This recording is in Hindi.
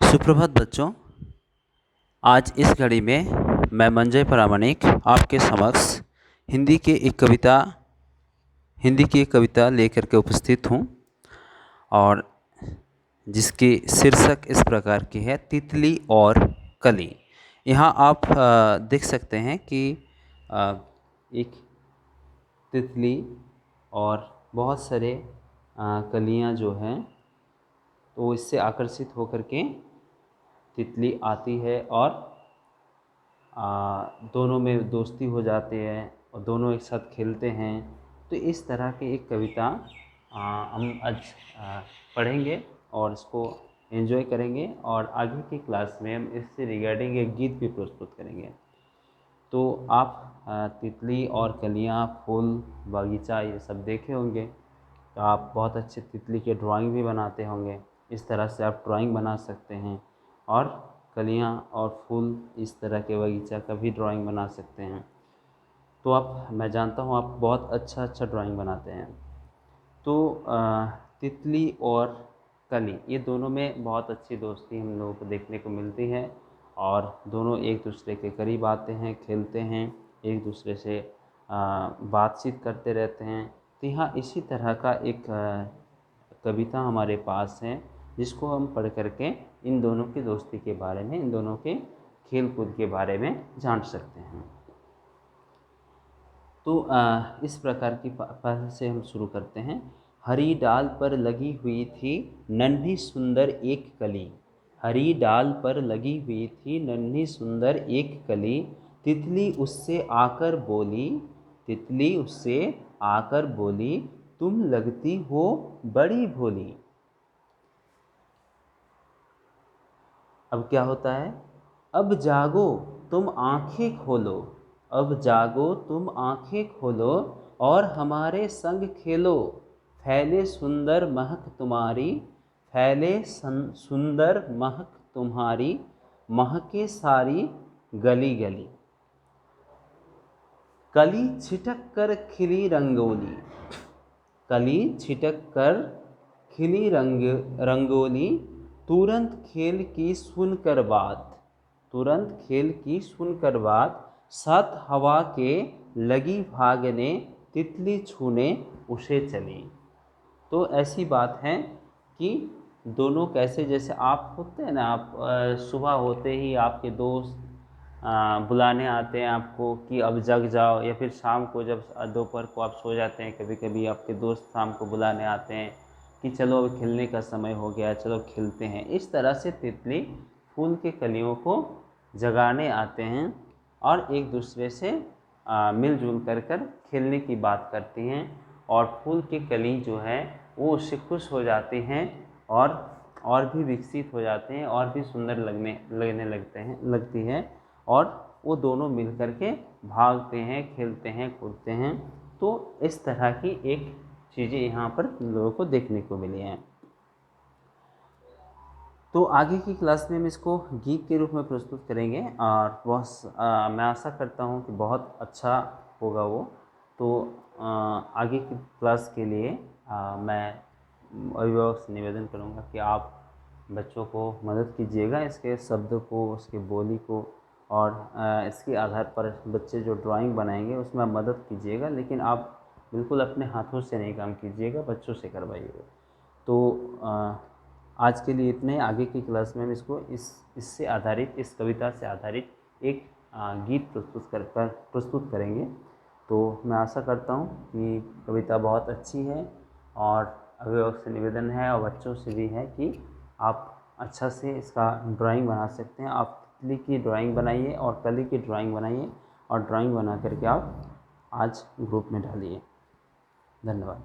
सुप्रभात बच्चों। आज इस घड़ी में मैं मंजय प्रामाणिक आपके समक्ष हिंदी की एक कविता लेकर के उपस्थित हूँ और जिसकी शीर्षक इस प्रकार की है, तितली और कली। यहाँ आप देख सकते हैं कि एक तितली और बहुत सारे कलियाँ जो हैं, तो इससे आकर्षित होकर के तितली आती है और दोनों में दोस्ती हो जाती है और दोनों एक साथ खेलते हैं। तो इस तरह की एक कविता हम आज पढ़ेंगे और इसको एंजॉय करेंगे और आगे की क्लास में हम इससे रिगार्डिंग एक गीत भी प्रस्तुत करेंगे। तो आप तितली और कलियाँ, फूल, बगीचा ये सब देखे होंगे, तो आप बहुत अच्छे तितली के ड्राइंग भी बनाते होंगे। इस तरह से आप ड्राइंग बना सकते हैं और कलियाँ और फूल इस तरह के बगीचा का भी ड्राइंग बना सकते हैं। तो मैं जानता हूँ आप बहुत अच्छा ड्राइंग बनाते हैं। तो तितली और कली ये दोनों में बहुत अच्छी दोस्ती हम लोगों को देखने को मिलती है और दोनों एक दूसरे के करीब आते हैं, खेलते हैं, एक दूसरे से बातचीत करते रहते हैं। तो यहाँ इसी तरह का एक कविता हमारे पास है जिसको हम पढ़ करके इन दोनों की दोस्ती के बारे में, इन दोनों के खेल कूद के बारे में जान सकते हैं। तो इस प्रकार की पहल से हम शुरू करते हैं। हरी डाल पर लगी हुई थी नन्ही सुंदर एक कली, हरी डाल पर लगी हुई थी नन्ही सुंदर एक कली, तितली उससे आकर बोली, तितली उससे आकर बोली, तुम लगती हो बड़ी भोली। अब क्या होता है? अब जागो तुम आंखें खोलो, अब जागो तुम आंखें खोलो और हमारे संग खेलो, फैले सुंदर महक तुम्हारी, फैले सुंदर महक तुम्हारी, महके सारी गली गली। कली छिटक कर खिली रंगोली, कली छिटक कर खिली रंगोली, तुरंत खेल की सुनकर बात, तुरंत खेल की सुनकर बात, साथ हवा के लगी भागने, तितली छूने उसे चली। तो ऐसी बात है कि दोनों कैसे, जैसे आप होते हैं ना, आप सुबह होते ही आपके दोस्त बुलाने आते हैं आपको कि अब जग जाओ, या फिर शाम को जब दोपहर को आप सो जाते हैं, कभी कभी आपके दोस्त शाम को बुलाने आते हैं कि चलो अब खेलने का समय हो गया, चलो खेलते हैं। इस तरह से तितली फूल के कलियों को जगाने आते हैं और एक दूसरे से मिलजुल कर खेलने की बात करती हैं और फूल की कली जो है वो उससे खुश हो जाती हैं और भी विकसित हो जाते हैं और भी सुंदर लगने लगती हैं और वो दोनों मिल कर के भागते हैं, खेलते हैं, कूदते हैं। तो इस तरह की एक चीज़ें यहाँ पर लोगों को देखने को मिली हैं। तो आगे की क्लास में हम इसको गीत के रूप में प्रस्तुत करेंगे और मैं आशा करता हूँ कि बहुत अच्छा होगा वो। तो आगे की क्लास के लिए मैं अभिभावक से निवेदन करूँगा कि आप बच्चों को मदद कीजिएगा, इसके शब्द को, उसके बोली को, और इसके आधार पर बच्चे जो ड्राइंग बनाएंगे उसमें मदद कीजिएगा, लेकिन आप बिल्कुल अपने हाथों से नहीं काम कीजिएगा, बच्चों से करवाइएगा। तो आज के लिए इतने। आगे की क्लास में हम इसको इससे आधारित, इस कविता से आधारित एक गीत प्रस्तुत करेंगे। तो मैं आशा करता हूँ कि कविता बहुत अच्छी है और अभिभावक से निवेदन है और बच्चों से भी है कि आप अच्छा से इसका ड्राइंग बना सकते हैं। आप तितली की ड्राइंग बनाइए और कली की ड्राइंग बनाइए और ड्राइंग बना करके आप आज ग्रुप में डालिए। धन्यवाद।